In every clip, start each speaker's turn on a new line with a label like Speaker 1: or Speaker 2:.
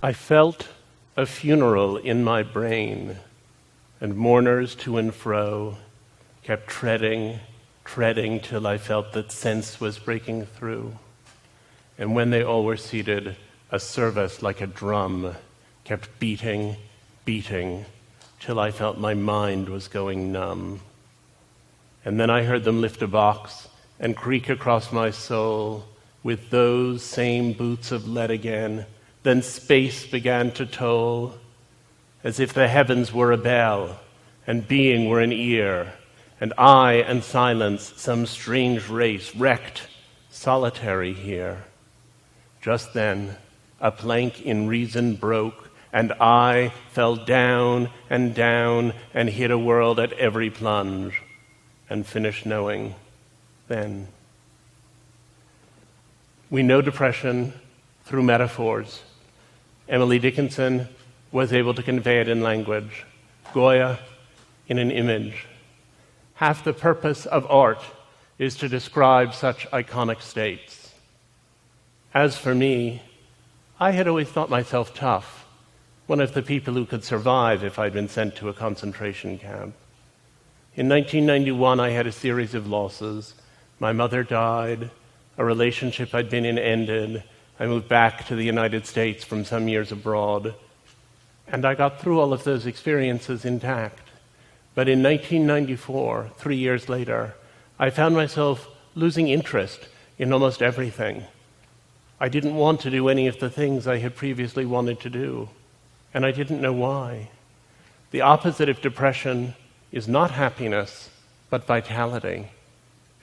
Speaker 1: I felt a funeral in my brain, and mourners to and fro kept treading till I felt that sense was breaking through. And when they all were seated, a service like a drum kept beating, till I felt my mind was going numb. And then I heard them lift a box and creak across my soul with those same boots of lead again. Then space began to toll, as if the heavens were a bell, and being were an ear, and I and silence some strange race, wrecked, solitary here. Just then, a plank in reason broke, and I fell down, and hit a world at every plunge, and finished knowing then. We know depression through metaphors. Emily Dickinson was able to convey it in language, Goya in an image. Half the purpose of art is to describe such iconic states. As for me, I had always thought myself tough, one of the people who could survive if I'd been sent to a concentration camp. In 1991, I had a series of losses. My mother died, a relationship I'd been in ended, I moved back to the United States from some years abroad, and I got through all of those experiences intact. But in 1994, 3 years later, I found myself losing interest in almost everything. I didn't want to do any of the things I had previously wanted to do, and I didn't know why. The opposite of depression is not happiness, but vitality.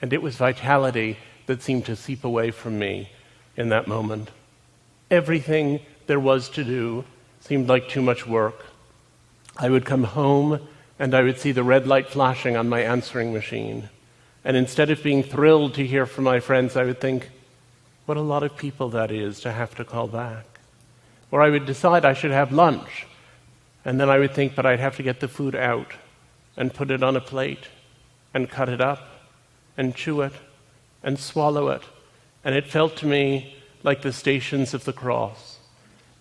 Speaker 1: And it was vitality that seemed to seep away from me in that moment. Everything there was to do seemed like too much work. I would come home and I would see the red light flashing on my answering machine. And instead of being thrilled to hear from my friends, I would think, what a lot of people that is to have to call back. Or I would decide I should have lunch. And then I would think, but I'd have to get the food out and put it on a plate and cut it up and chew it and swallow it. And it felt to me like the Stations of the Cross.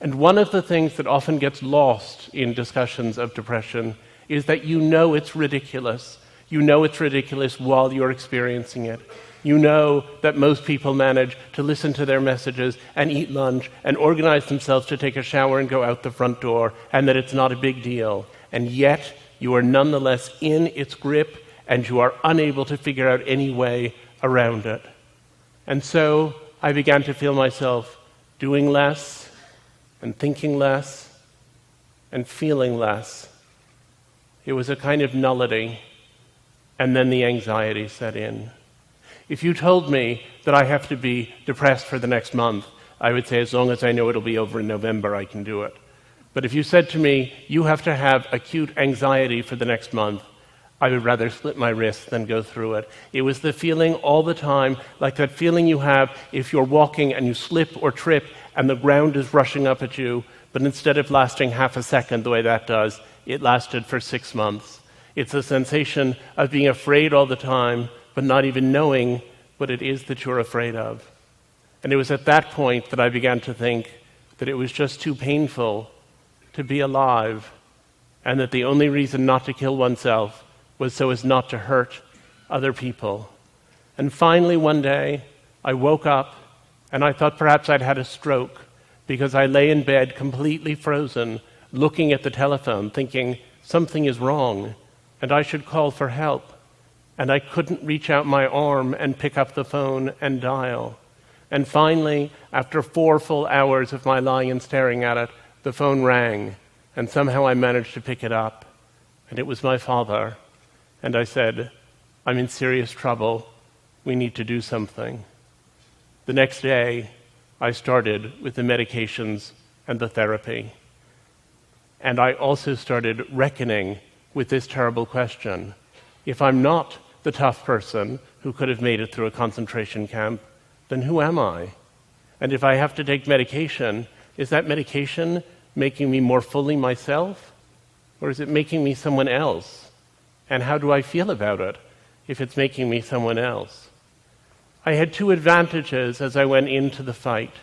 Speaker 1: And one of the things that often gets lost in discussions of depression is that you know it's ridiculous. You know it's ridiculous while you're experiencing it. You know that most people manage to listen to their messages and eat lunch and organize themselves to take a shower and go out the front door, and that it's not a big deal. And yet, you are nonetheless in its grip, and you are unable to figure out any way around it. And so I began to feel myself doing less, and thinking less, and feeling less. It was a kind of nullity, and then the anxiety set in. If you told me that I have to be depressed for the next month, I would say, as long as I know it'll be over in November, I can do it. But if you said to me, you have to have acute anxiety for the next month, I would rather slit my wrist than go through it. It was the feeling all the time, like that feeling you have if you're walking and you slip or trip and the ground is rushing up at you, but instead of lasting half a second the way that does, it lasted for 6 months. It's a sensation of being afraid all the time, but not even knowing what it is that you're afraid of. And it was at that point that I began to think that it was just too painful to be alive, and that the only reason not to kill oneself was so as not to hurt other people. And finally one day, I woke up and I thought perhaps I'd had a stroke, because I lay in bed completely frozen, looking at the telephone, thinking something is wrong and I should call for help. And I couldn't reach out my arm and pick up the phone and dial. And finally, after 4 full hours of my lying and staring at it, the phone rang, and somehow I managed to pick it up. And it was my father. And I said, I'm in serious trouble. We need to do something. The next day, I started with the medications and the therapy. And I also started reckoning with this terrible question. If I'm not the tough person who could have made it through a concentration camp, then who am I? And if I have to take medication, is that medication making me more fully myself? Or is it making me someone else? And how do I feel about it if it's making me someone else? I had 2 advantages as I went into the fight.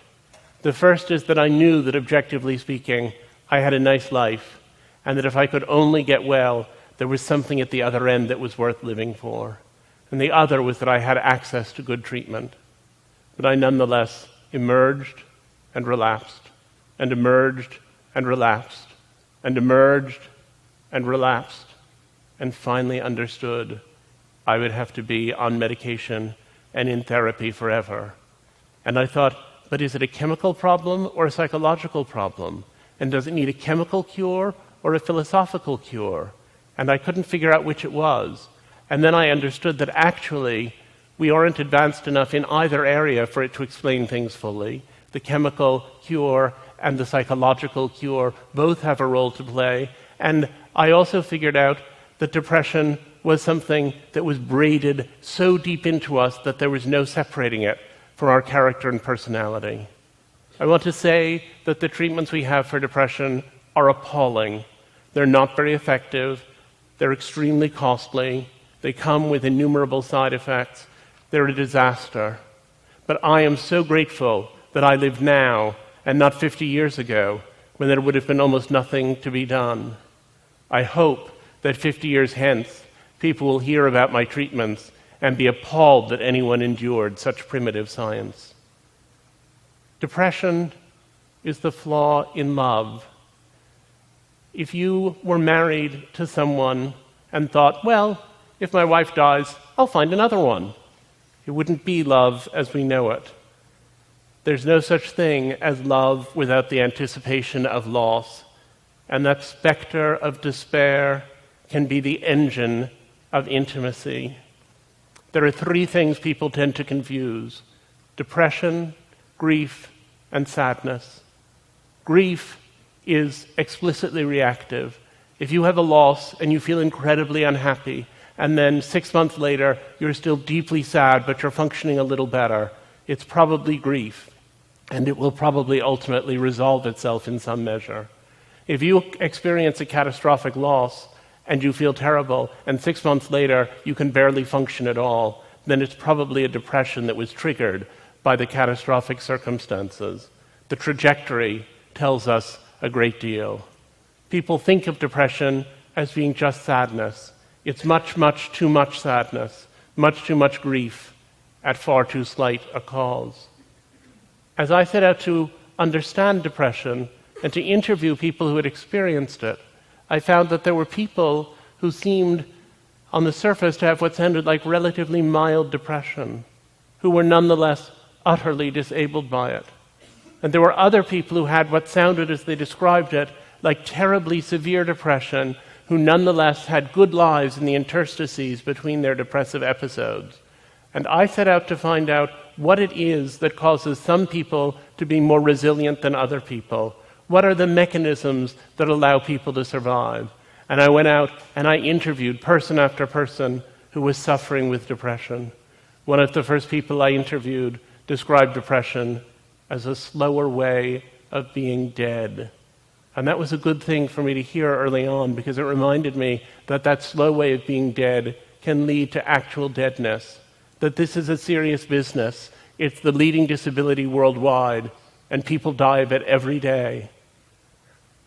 Speaker 1: The first is that I knew that, objectively speaking, I had a nice life, and that if I could only get well, there was something at the other end that was worth living for. And the other was that I had access to good treatment. But I nonetheless emerged and relapsed, and emerged and relapsed, and emerged and relapsed, and finally understood I would have to be on medication and in therapy forever. And I thought, but is it a chemical problem or a psychological problem? And does it need a chemical cure or a philosophical cure? And I couldn't figure out which it was. And then I understood that actually we aren't advanced enough in either area for it to explain things fully. The chemical cure and the psychological cure both have a role to play. And I also figured out that depression was something that was braided so deep into us that there was no separating it from our character and personality. I want to say that the treatments we have for depression are appalling. They're not very effective. They're extremely costly. They come with innumerable side effects. They're a disaster. But I am so grateful that I live now and not 50 years ago, when there would have been almost nothing to be done. I hope that 50 years hence, people will hear about my treatments and be appalled that anyone endured such primitive science. Depression is the flaw in love. If you were married to someone and thought, well, if my wife dies, I'll find another one, it wouldn't be love as we know it. There's no such thing as love without the anticipation of loss, and that specter of despair can be the engine of intimacy. There are three things people tend to confuse: depression, grief, and sadness. Grief is explicitly reactive. If you have a loss and you feel incredibly unhappy, and then 6 months later you're still deeply sad but you're functioning a little better, it's probably grief, and it will probably ultimately resolve itself in some measure. If you experience a catastrophic loss and you feel terrible, and 6 months later you can barely function at all, then it's probably a depression that was triggered by the catastrophic circumstances. The trajectory tells us a great deal. People think of depression as being just sadness. It's much, much too much sadness, much too much grief, at far too slight a cause. As I set out to understand depression and to interview people who had experienced it, I found that there were people who seemed, on the surface, to have what sounded like relatively mild depression, who were nonetheless utterly disabled by it. And there were other people who had what sounded, as they described it, like terribly severe depression, who nonetheless had good lives in the interstices between their depressive episodes. And I set out to find out what it is that causes some people to be more resilient than other people. What are the mechanisms that allow people to survive? And I went out and I interviewed person after person who was suffering with depression. One of the first people I interviewed described depression as a slower way of being dead. And that was a good thing for me to hear early on, because it reminded me that that slow way of being dead can lead to actual deadness, that this is a serious business. It's the leading disability worldwide, and people die of it every day.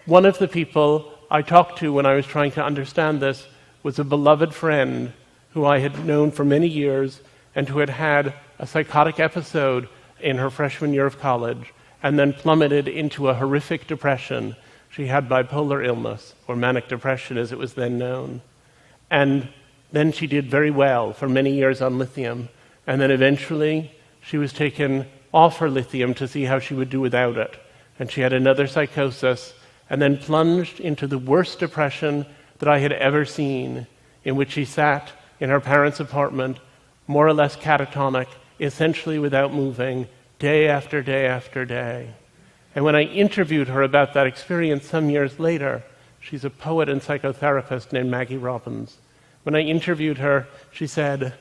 Speaker 1: One of the people I talked to when I was trying to understand this was a beloved friend who I had known for many years and who had had a psychotic episode in her freshman year of college and then plummeted into a horrific depression. She had bipolar illness, or manic depression as it was then known. And then she did very well for many years on lithium, and then eventually she was taken off her lithium to see how she would do without it. And she had another psychosis, and then plunged into the worst depression that I had ever seen, in which she sat in her parents' apartment, more or less catatonic, essentially without moving, day after day after day. And when I interviewed her about that experience some years later, she's a poet and psychotherapist named Maggie Robbins. When I interviewed her, she said,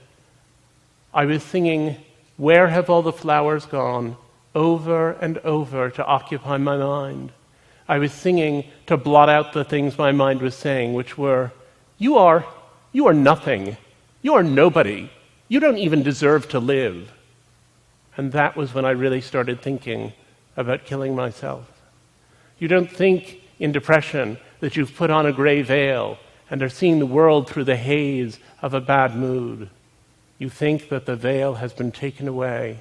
Speaker 1: I was singing, "Where Have All the Flowers Gone?" over and over to occupy my mind. I was singing to blot out the things my mind was saying, which were, you are nothing. You are nobody. You don't even deserve to live. And that was when I really started thinking about killing myself. You don't think in depression that you've put on a gray veil and are seeing the world through the haze of a bad mood. You think that the veil has been taken away,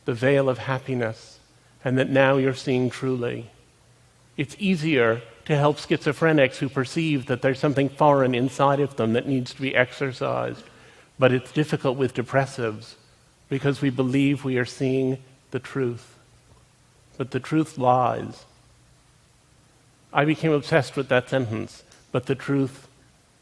Speaker 1: the veil of happiness, and that now you're seeing truly. It's easier to help schizophrenics who perceive that there's something foreign inside of them that needs to be exorcised, but it's difficult with depressives because we believe we are seeing the truth. But the truth lies. I became obsessed with that sentence, but the truth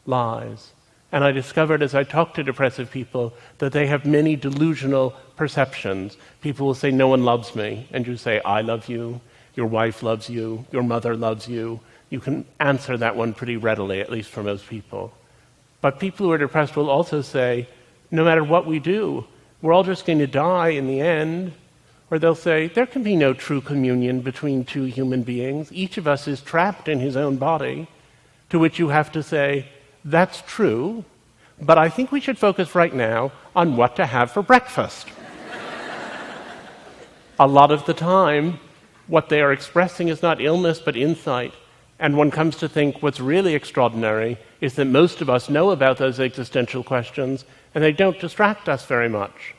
Speaker 1: lies. And I discovered as I talked to depressive people that they have many delusional perceptions. People will say, no one loves me. And you say, I love you. Your wife loves you. Your mother loves you. You can answer that one pretty readily, at least for most people. But people who are depressed will also say, no matter what we do, we're all just going to die in the end. Or they'll say, there can be no true communion between two human beings. Each of us is trapped in his own body. To which you have to say, that's true, but I think we should focus right now on what to have for breakfast. A lot of the time, what they are expressing is not illness, but insight. And one comes to think what's really extraordinary is that most of us know about those existential questions, and they don't distract us very much.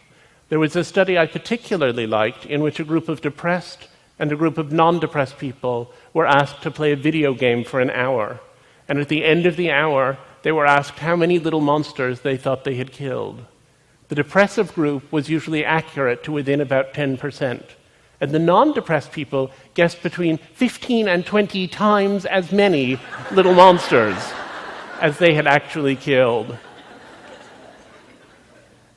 Speaker 1: There was a study I particularly liked in which a group of depressed and a group of non-depressed people were asked to play a video game for an hour. And at the end of the hour, they were asked how many little monsters they thought they had killed. The depressive group was usually accurate to within about 10%. And the non-depressed people guessed between 15 and 20 times as many little monsters as they had actually killed.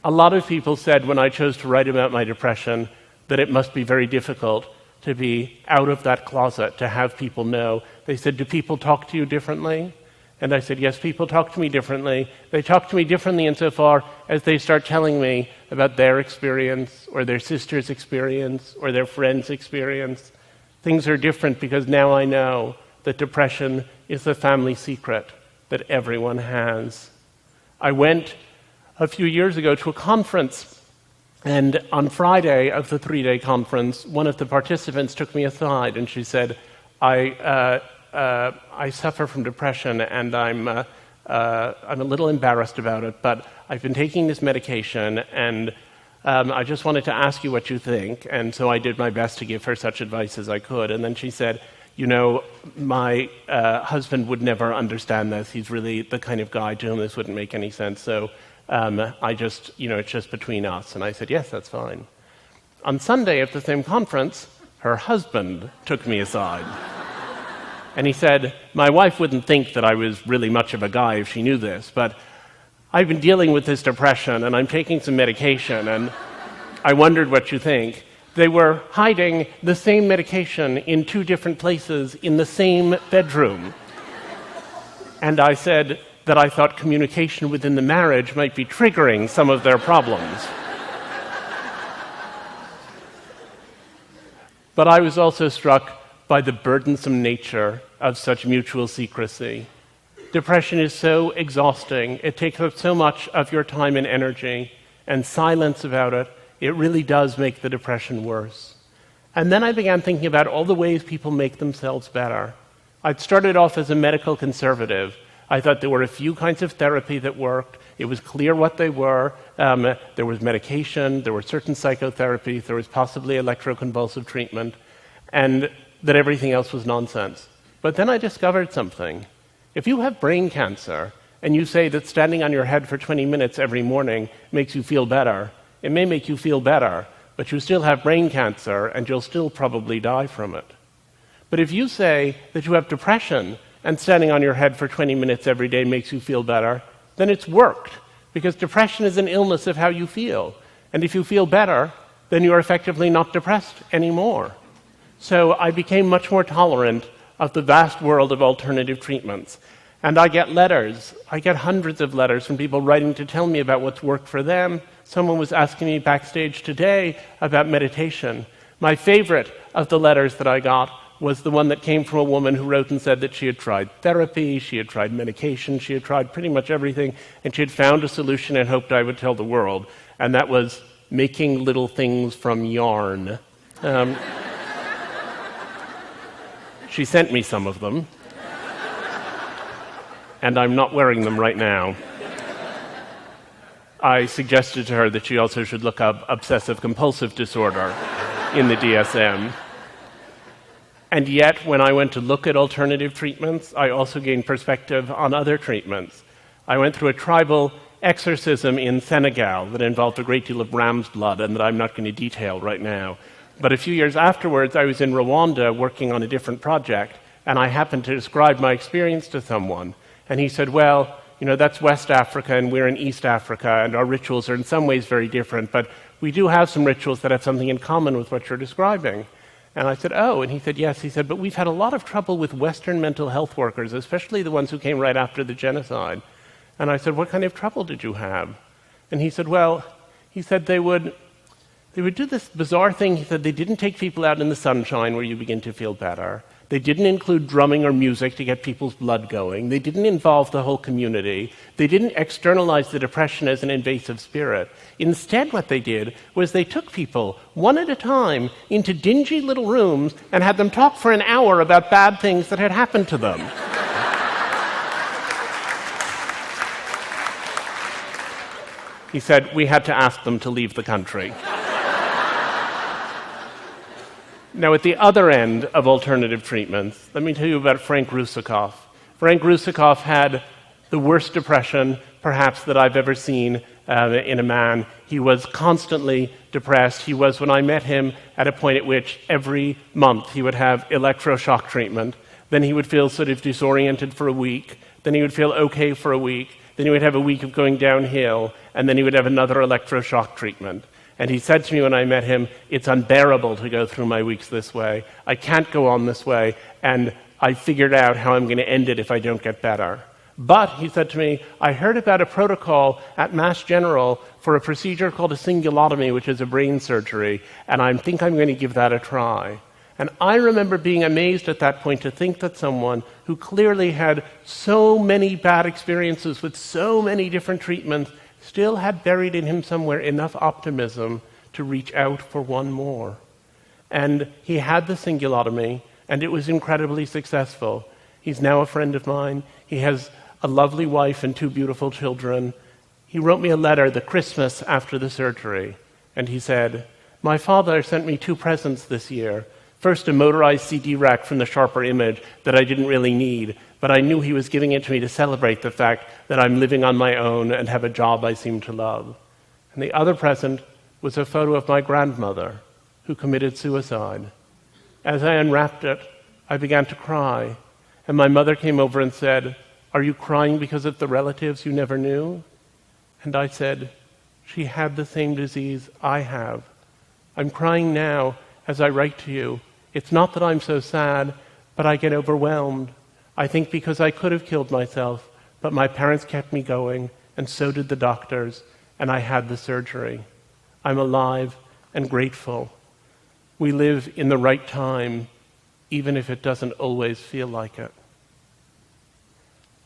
Speaker 1: A lot of people said when I chose to write about my depression that it must be very difficult to be out of that closet, to have people know. They said, do people talk to you differently? And I said, yes, people talk to me differently. They talk to me differently insofar as they start telling me about their experience or their sister's experience or their friend's experience. Things are different because now I know that depression is the family secret that everyone has. I went a few years ago to a conference, and on Friday of the 3-day conference, one of the participants took me aside and she said, I suffer from depression and I'm a little embarrassed about it, but I've been taking this medication and I just wanted to ask you what you think. And so I did my best to give her such advice as I could. And then she said, you know, my husband would never understand this. He's really the kind of guy to whom this wouldn't make any sense. So it's just between us. And I said, yes, that's fine. On Sunday at the same conference, her husband took me aside. And he said, my wife wouldn't think that I was really much of a guy if she knew this, but I've been dealing with this depression and I'm taking some medication and I wondered what you think. They were hiding the same medication in 2 different places in the same bedroom. And I said that I thought communication within the marriage might be triggering some of their problems. But I was also struck by the burdensome nature of such mutual secrecy. Depression is so exhausting. It takes up so much of your time and energy, and silence about it, it really does make the depression worse. And then I began thinking about all the ways people make themselves better. I'd started off as a medical conservative. I thought there were a few kinds of therapy that worked. It was clear what they were. There was medication, there were certain psychotherapies, there was possibly electroconvulsive treatment, and that everything else was nonsense. But then I discovered something. If you have brain cancer and you say that standing on your head for 20 minutes every morning makes you feel better, it may make you feel better, but you still have brain cancer and you'll still probably die from it. But if you say that you have depression and standing on your head for 20 minutes every day makes you feel better, then it's worked, because depression is an illness of how you feel. And if you feel better, then you're effectively not depressed anymore. So I became much more tolerant of the vast world of alternative treatments. And I get letters. I get hundreds of letters from people writing to tell me about what's worked for them. Someone was asking me backstage today about meditation. My favorite of the letters that I got was the one that came from a woman who wrote and said that she had tried therapy, she had tried medication, she had tried pretty much everything, and she had found a solution and hoped I would tell the world. And that was making little things from yarn. She sent me some of them, and I'm not wearing them right now. I suggested to her that she also should look up obsessive-compulsive disorder in the DSM. And yet, when I went to look at alternative treatments, I also gained perspective on other treatments. I went through a tribal exorcism in Senegal that involved a great deal of ram's blood and that I'm not going to detail right now. But a few years afterwards, I was in Rwanda working on a different project, and I happened to describe my experience to someone. And he said, well, that's West Africa and we're in East Africa, and our rituals are in some ways very different, but we do have some rituals that have something in common with what you're describing. And I said, oh, and he said, yes. He said, but we've had a lot of trouble with Western mental health workers, especially the ones who came right after the genocide. And I said, what kind of trouble did you have? And he said, well, they would do this bizarre thing. He said they didn't take people out in the sunshine where you begin to feel better. They didn't include drumming or music to get people's blood going. They didn't involve the whole community. They didn't externalize the depression as an invasive spirit. Instead, what they did was they took people, one at a time, into dingy little rooms and had them talk for an hour about bad things that had happened to them. He said, we had to ask them to leave the country. Now, at the other end of alternative treatments, let me tell you about Frank Russakoff. Frank Russakoff had the worst depression, perhaps, that I've ever seen in a man. He was constantly depressed. He was, when I met him, at a point at which every month he would have electroshock treatment. Then he would feel sort of disoriented for a week. Then he would feel okay for a week. Then he would have a week of going downhill. And then he would have another electroshock treatment. And he said to me when I met him, it's unbearable to go through my weeks this way. I can't go on this way, and I figured out how I'm going to end it if I don't get better. But, he said to me, I heard about a protocol at Mass General for a procedure called a cingulotomy, which is a brain surgery, and I think I'm going to give that a try. And I remember being amazed at that point to think that someone who clearly had so many bad experiences with so many different treatments still had buried in him somewhere enough optimism to reach out for one more. And he had the cingulotomy, and it was incredibly successful. He's now a friend of mine. He has a lovely wife and 2 beautiful children. He wrote me a letter the Christmas after the surgery, and he said, my father sent me 2 presents this year. First, a motorized CD rack from the Sharper Image that I didn't really need, but I knew he was giving it to me to celebrate the fact that I'm living on my own and have a job I seem to love. And the other present was a photo of my grandmother, who committed suicide. As I unwrapped it, I began to cry, and my mother came over and said, are you crying because of the relatives you never knew? And I said, she had the same disease I have. I'm crying now as I write to you. It's not that I'm so sad, but I get overwhelmed. I think because I could have killed myself, but my parents kept me going, and so did the doctors, and I had the surgery. I'm alive and grateful. We live in the right time, even if it doesn't always feel like it.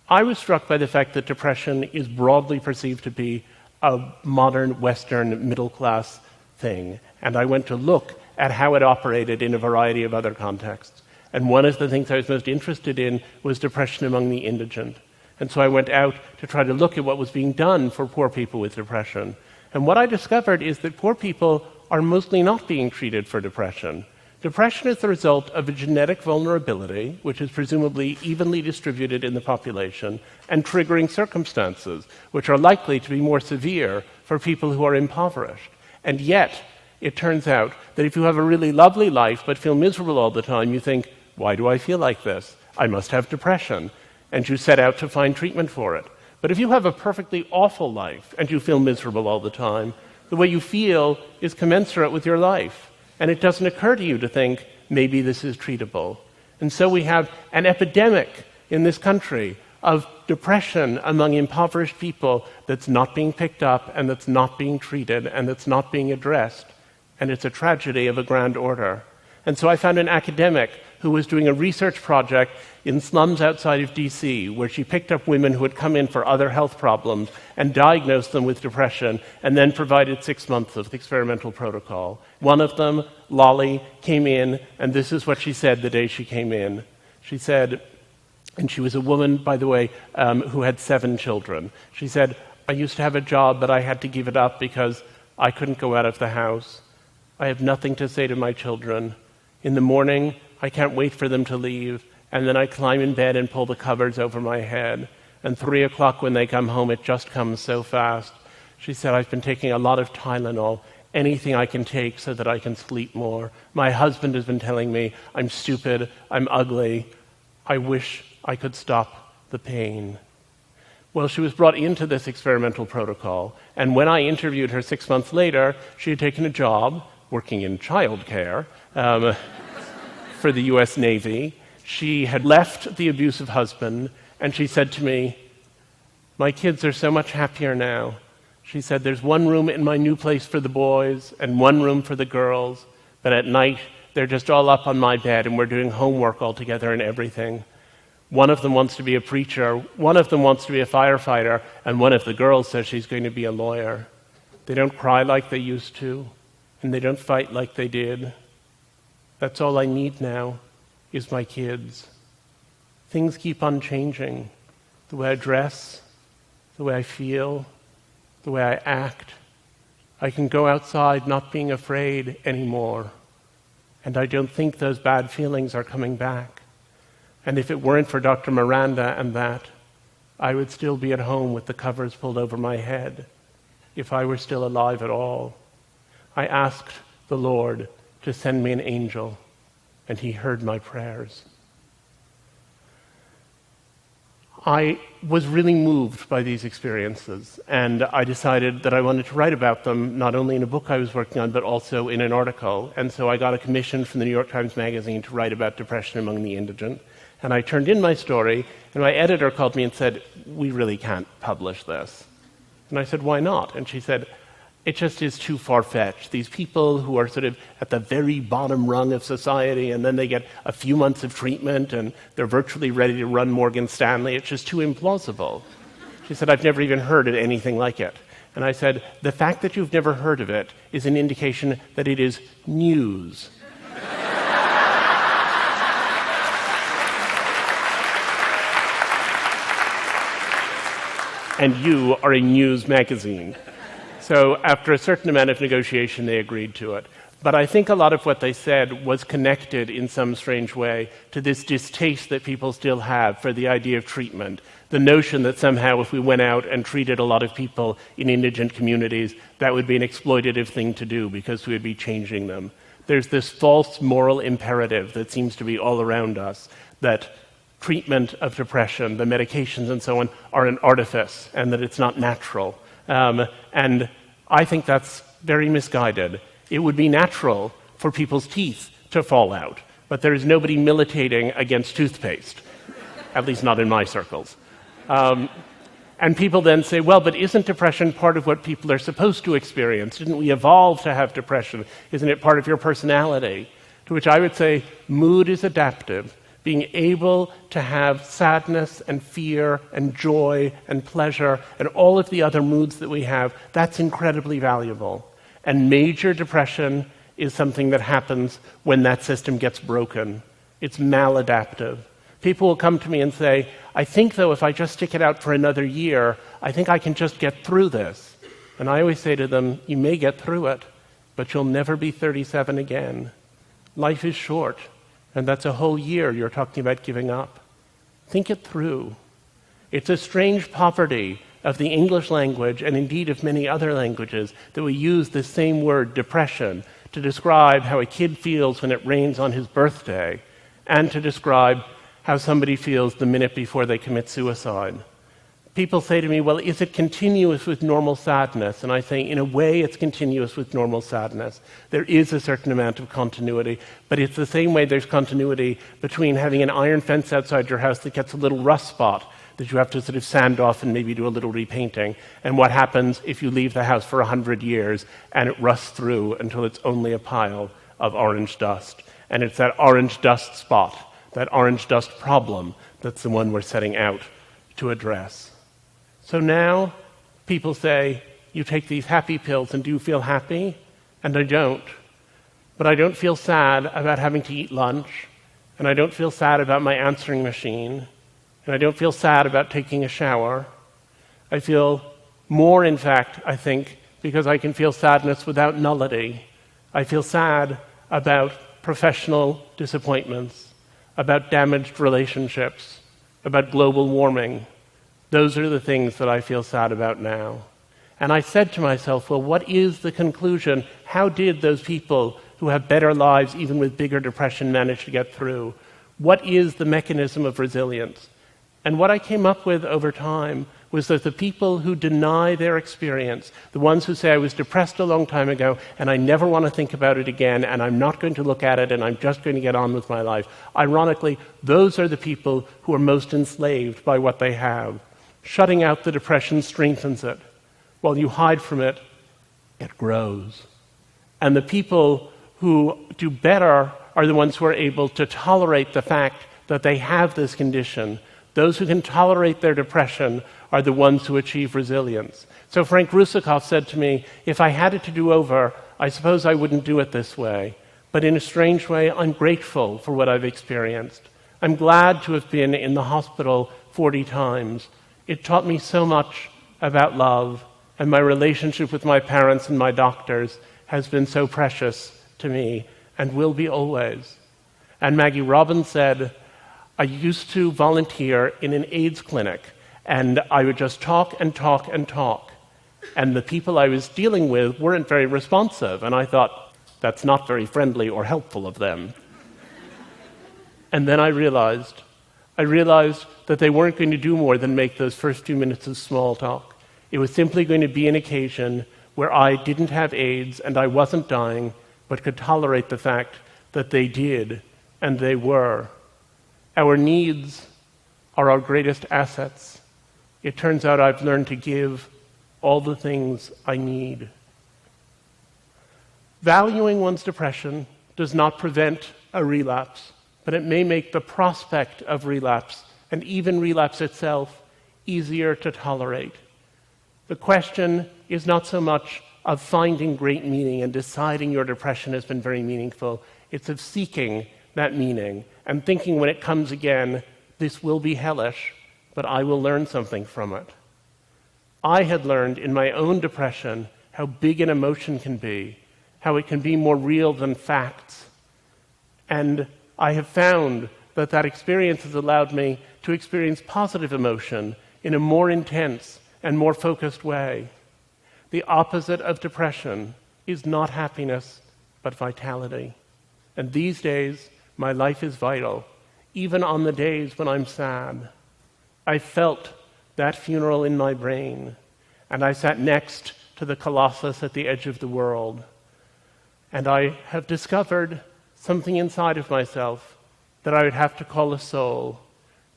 Speaker 1: I was struck by the fact that depression is broadly perceived to be a modern Western middle-class thing, and I went to look at how it operated in a variety of other contexts. And one of the things I was most interested in was depression among the indigent. And so I went out to try to look at what was being done for poor people with depression. And what I discovered is that poor people are mostly not being treated for depression. Depression is the result of a genetic vulnerability, which is presumably evenly distributed in the population, and triggering circumstances, which are likely to be more severe for people who are impoverished. And yet, it turns out that if you have a really lovely life but feel miserable all the time, you think, why do I feel like this? I must have depression. And you set out to find treatment for it. But if you have a perfectly awful life and you feel miserable all the time, the way you feel is commensurate with your life. And it doesn't occur to you to think, maybe this is treatable. And so we have an epidemic in this country of depression among impoverished people that's not being picked up and that's not being treated and that's not being addressed. And it's a tragedy of a grand order. And so I found an academic who was doing a research project in slums outside of DC, where she picked up women who had come in for other health problems and diagnosed them with depression, and then provided 6 months of the experimental protocol. One of them, Lolly, came in, and this is what she said the day she came in. She said, and she was a woman, by the way, who had 7 children. She said, I used to have a job, but I had to give it up because I couldn't go out of the house. I have nothing to say to my children. In the morning, I can't wait for them to leave, and then I climb in bed and pull the covers over my head. And 3 o'clock when they come home, it just comes so fast. She said, I've been taking a lot of Tylenol, anything I can take so that I can sleep more. My husband has been telling me I'm stupid, I'm ugly. I wish I could stop the pain. Well, she was brought into this experimental protocol, and when I interviewed her 6 months later, she had taken a job working in childcare for the U.S. Navy. She had left the abusive husband, and she said to me, my kids are so much happier now. She said, there's one room in my new place for the boys and one room for the girls, but at night they're just all up on my bed and we're doing homework all together and everything. One of them wants to be a preacher, one of them wants to be a firefighter, and one of the girls says she's going to be a lawyer. They don't cry like they used to, and they don't fight like they did. That's all I need now, is my kids. Things keep on changing. The way I dress, the way I feel, the way I act. I can go outside not being afraid anymore. And I don't think those bad feelings are coming back. And if it weren't for Dr. Miranda and that, I would still be at home with the covers pulled over my head, if I were still alive at all. I asked the Lord to send me an angel, and he heard my prayers. I was really moved by these experiences, and I decided that I wanted to write about them, not only in a book I was working on, but also in an article. And so I got a commission from the New York Times Magazine to write about depression among the indigent. And I turned in my story, and my editor called me and said, we really can't publish this. And I said, why not? And she said, it just is too far-fetched. These people who are sort of at the very bottom rung of society, and then they get a few months of treatment, and they're virtually ready to run Morgan Stanley. It's just too implausible. She said, I've never even heard of anything like it. And I said, the fact that you've never heard of it is an indication that it is news. And you are a news magazine. So after a certain amount of negotiation, they agreed to it. But I think a lot of what they said was connected in some strange way to this distaste that people still have for the idea of treatment, the notion that somehow if we went out and treated a lot of people in indigent communities, that would be an exploitative thing to do because we would be changing them. There's this false moral imperative that seems to be all around us, that treatment of depression, the medications and so on, are an artifice and that it's not natural. And I think that's very misguided. It would be natural for people's teeth to fall out, but there is nobody militating against toothpaste, at least not in my circles. And people then say, well, but isn't depression part of what people are supposed to experience? Didn't we evolve to have depression? Isn't it part of your personality? To which I would say, mood is adaptive. Being able to have sadness and fear and joy and pleasure and all of the other moods that we have, that's incredibly valuable. And major depression is something that happens when that system gets broken. It's maladaptive. People will come to me and say, I think, though, if I just stick it out for another year, I think I can just get through this. And I always say to them, you may get through it, but you'll never be 37 again. Life is short. And that's a whole year you're talking about giving up. Think it through. It's a strange poverty of the English language, and indeed of many other languages, that we use the same word, depression, to describe how a kid feels when it rains on his birthday, and to describe how somebody feels the minute before they commit suicide. People say to me, well, is it continuous with normal sadness? And I say, in a way, it's continuous with normal sadness. There is a certain amount of continuity, but it's the same way there's continuity between having an iron fence outside your house that gets a little rust spot that you have to sort of sand off and maybe do a little repainting, and what happens if you leave the house for 100 years and it rusts through until it's only a pile of orange dust. And it's that orange dust spot, that orange dust problem, that's the one we're setting out to address. So now people say, you take these happy pills and do you feel happy? And I don't. But I don't feel sad about having to eat lunch, and I don't feel sad about my answering machine, and I don't feel sad about taking a shower. I feel more, in fact, I think, because I can feel sadness without nullity. I feel sad about professional disappointments, about damaged relationships, about global warming. Those are the things that I feel sad about now. And I said to myself, well, what is the conclusion? How did those people who have better lives, even with bigger depression, manage to get through? What is the mechanism of resilience? And what I came up with over time was that the people who deny their experience, the ones who say, I was depressed a long time ago, and I never want to think about it again, and I'm not going to look at it, and I'm just going to get on with my life. Ironically, those are the people who are most enslaved by what they have. Shutting out the depression strengthens it. While you hide from it, it grows. And the people who do better are the ones who are able to tolerate the fact that they have this condition. Those who can tolerate their depression are the ones who achieve resilience. So Frank Russakoff said to me, if I had it to do over, I suppose I wouldn't do it this way. But in a strange way, I'm grateful for what I've experienced. I'm glad to have been in the hospital 40 times. It taught me so much about love, and my relationship with my parents and my doctors has been so precious to me and will be always. And Maggie Robbins said, I used to volunteer in an AIDS clinic, and I would just talk and talk and talk. And the people I was dealing with weren't very responsive, and I thought, that's not very friendly or helpful of them. And then I realized that they weren't going to do more than make those first few minutes of small talk. It was simply going to be an occasion where I didn't have AIDS and I wasn't dying, but could tolerate the fact that they did, and they were. Our needs are our greatest assets. It turns out I've learned to give all the things I need. Valuing one's depression does not prevent a relapse, but it may make the prospect of relapse, and even relapse itself, easier to tolerate. The question is not so much of finding great meaning and deciding your depression has been very meaningful. It's of seeking that meaning and thinking when it comes again, this will be hellish, but I will learn something from it. I had learned in my own depression how big an emotion can be, how it can be more real than facts. And I have found that that experience has allowed me to experience positive emotion in a more intense and more focused way. The opposite of depression is not happiness, but vitality. And these days, my life is vital, even on the days when I'm sad. I felt that funeral in my brain, and I sat next to the colossus at the edge of the world. And I have discovered something inside of myself that I would have to call a soul,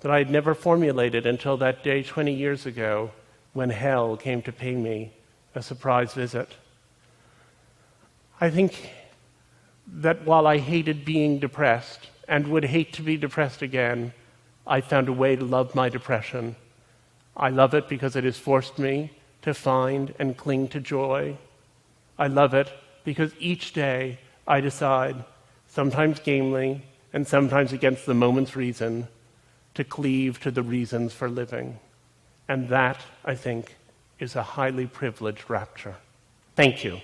Speaker 1: that I had never formulated until that day 20 years ago when hell came to pay me a surprise visit. I think that while I hated being depressed and would hate to be depressed again, I found a way to love my depression. I love it because it has forced me to find and cling to joy. I love it because each day I decide, sometimes gamely and sometimes against the moment's reason, to cleave to the reasons for living. And that, I think, is a highly privileged rapture. Thank you.